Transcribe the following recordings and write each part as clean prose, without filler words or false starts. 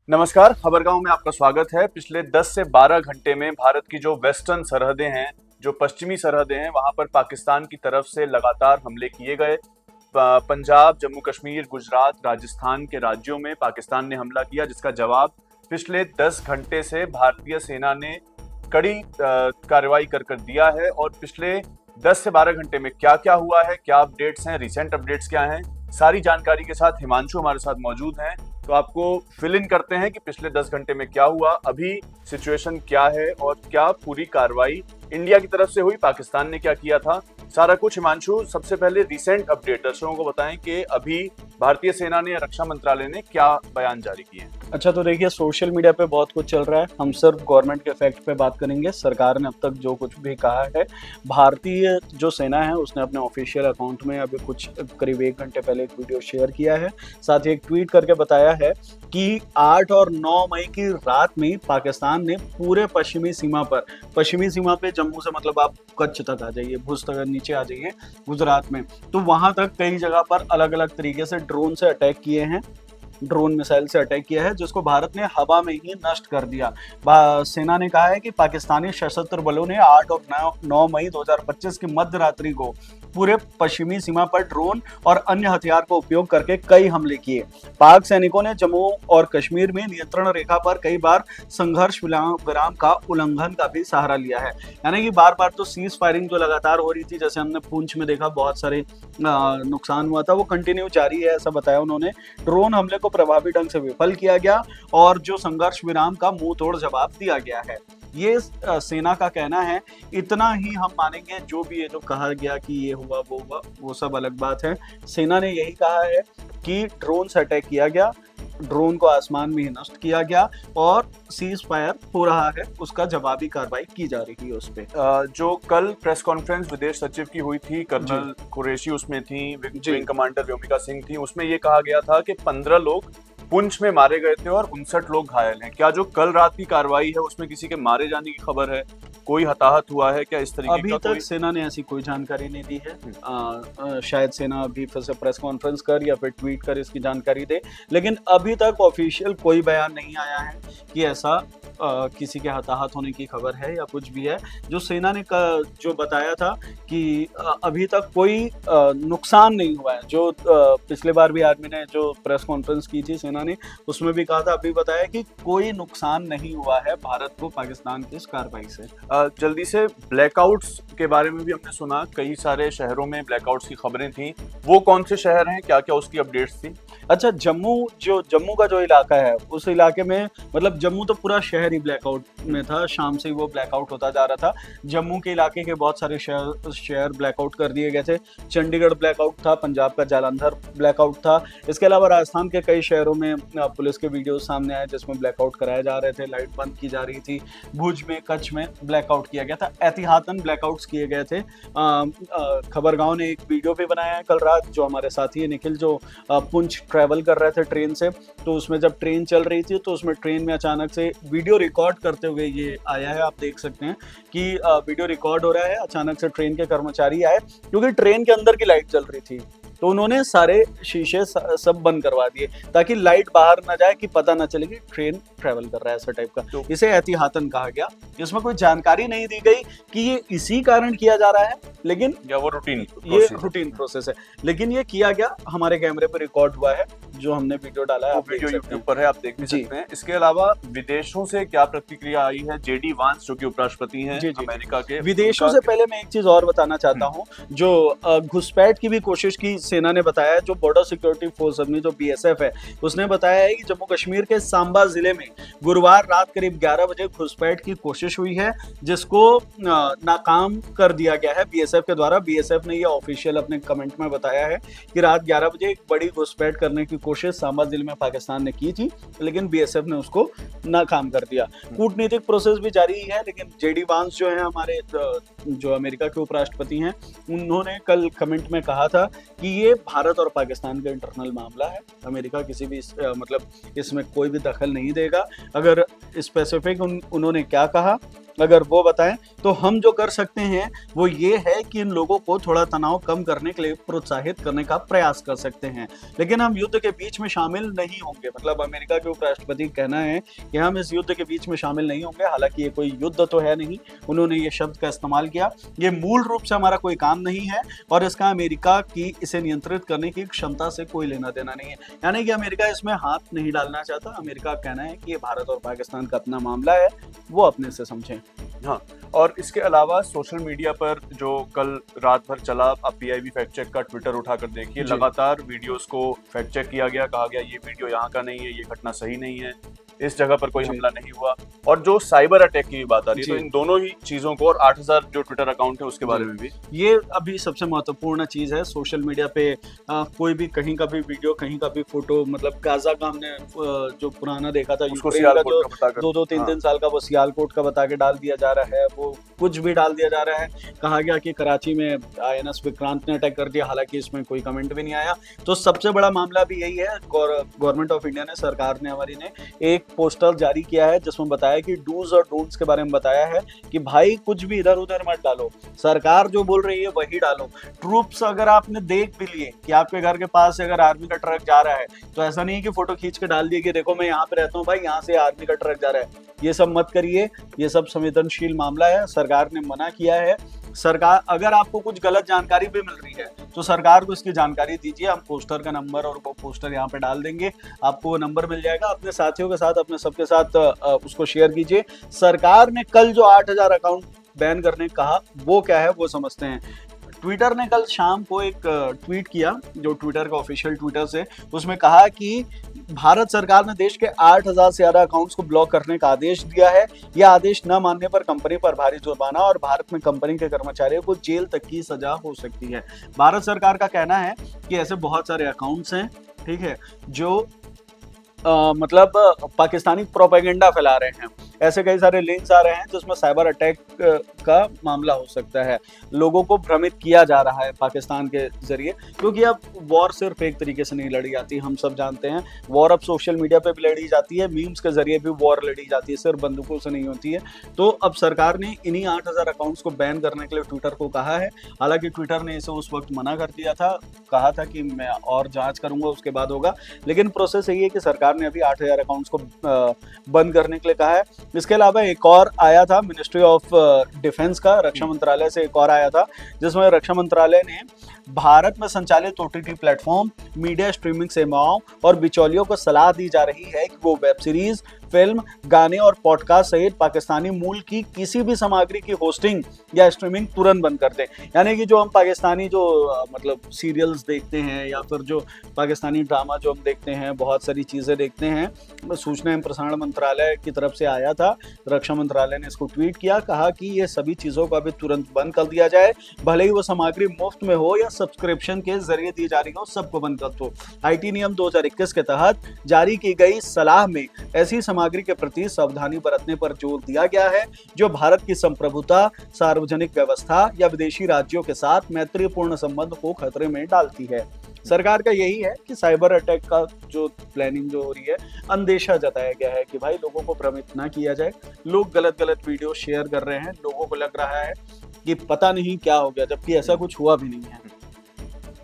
नमस्कार, खबरगांव में आपका स्वागत है। पिछले 10 से 12 घंटे में भारत की जो वेस्टर्न सरहदें हैं, जो पश्चिमी सरहदें हैं, वहां पर पाकिस्तान की तरफ से लगातार हमले किए गए। पंजाब, जम्मू कश्मीर, गुजरात, राजस्थान के राज्यों में पाकिस्तान ने हमला किया, जिसका जवाब पिछले 10 घंटे से भारतीय सेना ने कड़ी कार्रवाई कर दिया है। और पिछले 10 से 12 घंटे में क्या क्या हुआ है, क्या अपडेट्स हैं, रिसेंट अपडेट्स क्या हैं, सारी जानकारी के साथ हिमांशु हमारे साथ मौजूद हैं। तो आपको फिल इन करते हैं कि पिछले 10 घंटे में क्या हुआ, अभी सिचुएशन क्या है और क्या पूरी कार्रवाई इंडिया की तरफ से हुई, पाकिस्तान ने क्या किया था, सारा कुछ। हिमांशु, सबसे पहले रिसेंट अपडेट दर्शकों को बताएं कि अभी भारतीय सेना ने, रक्षा मंत्रालय ने क्या बयान जारी किए हैं। अच्छा, तो देखिए, सोशल मीडिया पे बहुत कुछ चल रहा है। हम सिर्फ गवर्नमेंट के फैक्ट पे बात करेंगे। सरकार ने अब तक जो कुछ भी कहा है, भारतीय जो सेना है उसने अपने ऑफिशियल अकाउंट में अभी कुछ करीब 1 घंटे पहले एक वीडियो शेयर किया है। साथ ही एक ट्वीट करके बताया है कि 8 और 9 मई की रात में पाकिस्तान ने पूरे पश्चिमी सीमा पे जम्मू से मतलब आप कच्छ तक आ जाइए, भुज तक नीचे आ जाइए गुजरात में, तो वहां तक कई जगह पर अलग अलग तरीके से ड्रोन से अटैक किए हैं, ड्रोन मिसाइल से अटैक किया है, जिसको भारत ने हवा में ही नष्ट कर दिया। सेना ने कहा है कि पाकिस्तानी सशस्त्र बलों ने 8 और 9 मई 2025 की मध्य रात्रि को पूरे पश्चिमी सीमा पर ड्रोन और अन्य हथियार का उपयोग करके कई हमले किए। पाक सैनिकों ने जम्मू और कश्मीर में नियंत्रण रेखा पर कई बार संघर्ष विराम का उल्लंघन का भी सहारा लिया है। यानी कि बार बार तो सीज फायरिंग जो लगातार हो रही थी, जैसे हमने पुंछ में देखा बहुत सारे नुकसान हुआ था, वो कंटिन्यू जारी है, ऐसा बताया उन्होंने। ड्रोन हमले को प्रभावी ढंग से विफल किया गया और जो संघर्ष विराम का मुंह तोड़ जवाब दिया गया है, ये सेना का कहना है। इतना ही हम मानेंगे, जो भी ये जो कहा गया कि ये हुआ वो सब अलग बात है। सेना ने यही कहा है कि ड्रोन से अटैक किया गया, ड्रोन को आसमान में ही नष्ट किया गया और सीज फायर हो रहा है, उसका जवाबी कार्रवाई की जा रही है उस पे। जो कल प्रेस कॉन्फ्रेंस विदेश सचिव की हुई थी, कर्नल कुरैशी उसमें थी, विंग कमांडर व्योमिका सिंह थी, उसमें ये कहा गया था कि 15 लोग पुंछ में मारे गए थे और 59 लोग घायल हैं। क्या जो कल रात की कार्रवाई है उसमें किसी के मारे जाने की खबर है, कोई हताहत हुआ है क्या, इस तरीके अभी का? तक सेना ने ऐसी कोई जानकारी नहीं दी है। शायद सेना अभी फिर से प्रेस कॉन्फ्रेंस कर या फिर ट्वीट कर इसकी जानकारी दे, लेकिन अभी तक ऑफिशियल कोई बयान नहीं आया है कि ऐसा किसी के हताहत होने की खबर है या कुछ भी है। जो सेना ने जो बताया था कि अभी तक कोई नुकसान नहीं हुआ है। जो पिछले बार भी आर्मी ने जो प्रेस कॉन्फ्रेंस की थी सेना ने, उसमें भी कहा था, अभी बताया कि कोई नुकसान नहीं हुआ है भारत को पाकिस्तान की इस कार्रवाई से। जल्दी से ब्लैकआउट्स के बारे में भी हमने सुना, कई सारे शहरों में ब्लैकआउट्स की खबरें थी, वो कौन से शहर हैं, क्या क्या उसकी अपडेट्स थी? अच्छा, जम्मू का जो इलाका है, उस इलाके में मतलब जम्मू तो पूरा शहर ही ब्लैकआउट में था। शाम से ही वो ब्लैकआउट होता जा रहा था। जम्मू के इलाके के बहुत सारे शहर ब्लैकआउट कर दिए गए थे। चंडीगढ़ ब्लैकआउट था, पंजाब का जालंधर ब्लैकआउट था। इसके अलावा राजस्थान के कई शहरों में पुलिस के वीडियो सामने आए जिसमें ब्लैकआउट कराए जा रहे थे, लाइट बंद की जा रही थी। भुज में, कच्छ में ब्लैकआउट किया गया था, एहतियातन ब्लैकआउट्स किए गए थे। खबरगांव ने एक वीडियो भी बनाया है कल रात, जो हमारे साथी है निखिल, जो पुंछ ट्रैवल कर रहे थे ट्रेन से, तो उसमें जब ट्रेन चल रही थी तो उसमें ट्रेन में अचानक से वीडियो रिकॉर्ड करते हुए ये आया है। आप देख सकते हैं कि वीडियो रिकॉर्ड हो रहा है, अचानक से ट्रेन के कर्मचारी आए, क्योंकि ट्रेन के अंदर की लाइट चल रही थी, तो उन्होंने सारे शीशे सब बंद करवा दिए ताकि लाइट बाहर ना जाए, कि पता ना चले कि ट्रेन ट्रैवल कर रहा है, ऐसा टाइप का। तो इसे एहतियातन कहा गया। इसमें कोई जानकारी नहीं दी गई कि ये इसी कारण किया जा रहा है, लेकिन या वो ये रूटीन प्रोसेस है, लेकिन ये किया गया, हमारे कैमरे पर रिकॉर्ड हुआ है, जो हमने वीडियो डाला है, वीडियो यूट्यूब पर है, आप देख भी सकते हैं। इसके अलावा विदेशों से क्या प्रतिक्रिया आई है? जेडी वांस, जो कि उपराष्ट्रपति हैं अमेरिका के, विदेशों से पहले मैं एक चीज और बताना चाहता हूँ। जो घुसपैठ की भी कोशिश की सेना ने बताया, जो बॉर्डर सिक्योरिटी फोर्स अपनी जो बीएसएफ है, उसने बताया है कि जम्मू कश्मीर के सांबा जिले में गुरुवार रात करीब 11 बजे घुसपैठ की कोशिश हुई है, जिसको नाकाम कर दिया गया है बीएसएफ के द्वारा। बीएसएफ ने ये ऑफिशियल अपने कमेंट में बताया है कि रात 11 बजे एक बड़ी घुसपैठ करने की कोशिश सांबा जिले में पाकिस्तान ने की थी, लेकिन बीएसएफ ने उसको नाकाम कर दिया। कूटनीतिक प्रोसेस भी जारी है, लेकिन जेडी वांस जो है हमारे जो अमेरिका के उपराष्ट्रपति हैं, उन्होंने कल कमेंट में कहा था कि ये भारत और पाकिस्तान का इंटरनल मामला है, अमेरिका किसी भी मतलब इसमें कोई भी दखल नहीं देगा। अगर स्पेसिफिक उन्होंने क्या कहा अगर वो बताएं तो हम जो कर सकते हैं वो ये है कि इन लोगों को थोड़ा तनाव कम करने के लिए प्रोत्साहित करने का प्रयास कर सकते हैं, लेकिन हम युद्ध के बीच में शामिल नहीं होंगे। मतलब अमेरिका के उपराष्ट्रपति का कहना है कि हम इस युद्ध के बीच में शामिल नहीं होंगे। हालांकि ये कोई युद्ध तो है नहीं, उन्होंने ये शब्द का इस्तेमाल किया। ये मूल रूप से हमारा कोई काम नहीं है और इसका अमेरिका की इसे नियंत्रित करने की क्षमता से कोई लेना देना नहीं है। यानी कि अमेरिका इसमें हाथ नहीं डालना चाहता। अमेरिका का कहना है कि ये भारत और पाकिस्तान का अपना मामला है, वो अपने से समझें। हाँ, और इसके अलावा सोशल मीडिया पर जो कल रात भर चला, आप पीआईबी फैक्ट चेक का ट्विटर उठाकर देखिए, लगातार वीडियोस को फैक्ट चेक किया गया, कहा गया ये वीडियो यहाँ का नहीं है, ये घटना सही नहीं है, इस जगह पर कोई हमला नहीं हुआ। और जो साइबर अटैक की बात आ रही है, तो इन दोनों ही चीजों को, और 8000 जो ट्विटर अकाउंट है उसके बारे में भी, ये अभी सबसे महत्वपूर्ण चीज है। सोशल मीडिया पे कोई भी कहीं का भी वीडियो, कहीं का भी फोटो, मतलब गाजा का हमने जो पुराना देखा था, यूक्रेन का जो 2-3 साल का, वो सियालकोट का बता के डाल दिया जा रहा है, वो कुछ भी डाल दिया जा रहा है। कहा गया कि कराची में INS विक्रांत ने अटैक कर दिया, हालांकि इसमें कोई कमेंट भी नहीं आया। तो सबसे बड़ा मामला भी यही है। गवर्नमेंट ऑफ इंडिया ने, सरकार ने, हमारी ने एक पोस्टर जारी किया है जिसमें बताया कि डूज और डोंट्स के बारे में बताया है कि भाई कुछ भी इधर उधर मत डालो, सरकार जो बोल रही है वही डालो। ट्रूप्स अगर आपने देख भी लिए कि आपके घर के पास से अगर आर्मी का ट्रक जा रहा है, तो ऐसा नहीं कि फोटो खींच के डाल दिए कि देखो मैं यहाँ पे रहता हूँ भाई, यहाँ से आर्मी का ट्रक जा रहा है। ये सब मत करिए, ये सब संवेदनशील मामला है, सरकार ने मना किया है। सरकार, अगर आपको कुछ गलत जानकारी भी मिल रही है तो सरकार को इसकी जानकारी दीजिए। हम पोस्टर का नंबर और वो पोस्टर यहाँ पे डाल देंगे, आपको वो नंबर मिल जाएगा। अपने साथियों के साथ, अपने सबके साथ उसको शेयर कीजिए। सरकार ने कल जो 8000 अकाउंट बैन करने कहा, वो क्या है वो समझते हैं। ट्विटर ने कल शाम को एक ट्वीट किया, जो ट्विटर का ऑफिशियल ट्विटर से, उसमें कहा कि भारत सरकार ने देश के 8000 से ज्यादा अकाउंट्स को ब्लॉक करने का आदेश दिया है। यह आदेश न मानने पर कंपनी पर भारी जुर्माना और भारत में कंपनी के कर्मचारियों को जेल तक की सजा हो सकती है। भारत सरकार का कहना है कि ऐसे बहुत सारे अकाउंट्स हैं, ठीक है, जो मतलब पाकिस्तानी प्रोपेगेंडा फैला रहे हैं। ऐसे कई सारे लिंक्स आ रहे हैं जिसमें साइबर अटैक का मामला हो सकता है। लोगों को भ्रमित किया जा रहा है पाकिस्तान के जरिए, क्योंकि अब वॉर सिर्फ एक तरीके से नहीं लड़ी जाती, हम सब जानते हैं। वॉर अब सोशल मीडिया पे भी लड़ी जाती है, मीम्स के जरिए भी वॉर लड़ी जाती है, सिर्फ बंदूकों से नहीं होती है। तो अब सरकार ने इन्हीं 8000 अकाउंट्स को बैन करने के लिए ट्विटर को कहा है। हालांकि ट्विटर ने इसे उस वक्त मना कर दिया था, कहा था कि मैं और जांच करूंगा, उसके बाद होगा। लेकिन प्रोसेस यही है कि सरकार ने अभी 8000 अकाउंट्स को बंद करने के लिए कहा है। इसके अलावा एक और आया था मिनिस्ट्री ऑफ डिफेंस का, रक्षा मंत्रालय से एक और आया था, जिसमें रक्षा मंत्रालय ने भारत में संचालित OTT प्लेटफॉर्म, मीडिया स्ट्रीमिंग सेवाओं और बिचौलियों को सलाह दी जा रही है कि वो वेब सीरीज, फिल्म, गाने और पॉडकास्ट सहित पाकिस्तानी मूल की किसी भी सामग्री की होस्टिंग या स्ट्रीमिंग तुरंत बंद कर दें। यानी कि जो हम पाकिस्तानी जो मतलब सीरियल्स देखते हैं या फिर जो पाकिस्तानी ड्रामा जो हम देखते हैं, बहुत सारी चीज़ें देखते हैं, सूचना एवं प्रसारण मंत्रालय की तरफ से आया था। रक्षा मंत्रालय ने इसको ट्वीट किया, कहा कि ये सभी चीज़ों को अभी तुरंत बंद कर दिया जाए, भले ही वो सामग्री मुफ्त में हो या सब्सक्रिप्शन के जरिए दी जा रही हो, सबको बंद कर दो। IT नियम 2021 के तहत जारी की गई सलाह में ऐसी सामग्री के प्रति सावधानी बरतने पर जोर दिया गया है जो भारत की संप्रभुता, सार्वजनिक व्यवस्था या विदेशी राज्यों के साथ मैत्रीपूर्ण संबंध को खतरे में डालती है। सरकार का यही है कि साइबर अटैक का जो प्लानिंग जो हो रही है, अंदेशा जताया गया है कि भाई लोगों को भ्रमित ना किया जाए। लोग गलत गलत वीडियो शेयर कर रहे हैं, लोगों को लग रहा है कि पता नहीं क्या हो गया, जबकि ऐसा कुछ हुआ भी नहीं है।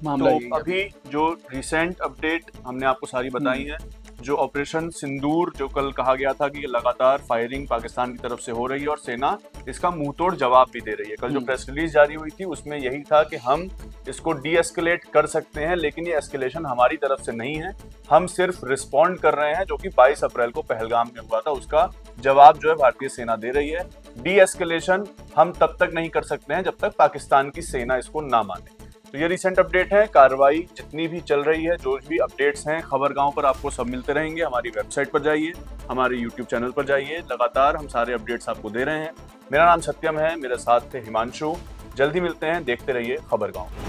मामला तो अभी जो रिसेंट अपडेट हमने आपको सारी बताई है, जो ऑपरेशन सिंदूर, जो कल कहा गया था कि लगातार फायरिंग पाकिस्तान की तरफ से हो रही है और सेना इसका मुंहतोड़ जवाब भी दे रही है। कल जो प्रेस रिलीज जारी हुई थी उसमें यही था कि हम इसको डी एस्केलेट कर सकते हैं, लेकिन ये एस्केलेशन हमारी तरफ से नहीं है, हम सिर्फ रिस्पॉन्ड कर रहे हैं। जो कि 22 अप्रैल को पहलगाम में हुआ था, उसका जवाब जो है भारतीय सेना दे रही है। डी एस्केलेशन हम तब तक नहीं कर सकते हैं जब तक पाकिस्तान की सेना इसको ना माने। तो ये रिसेंट अपडेट है। कार्रवाई जितनी भी चल रही है, जो भी अपडेट्स हैं खबरगांव पर, आपको सब मिलते रहेंगे। हमारी वेबसाइट पर जाइए, हमारे YouTube चैनल पर जाइए, लगातार हम सारे अपडेट्स आपको दे रहे हैं। मेरा नाम सत्यम है, मेरे साथ थे हिमांशु। जल्दी मिलते हैं, देखते रहिए खबरगांव।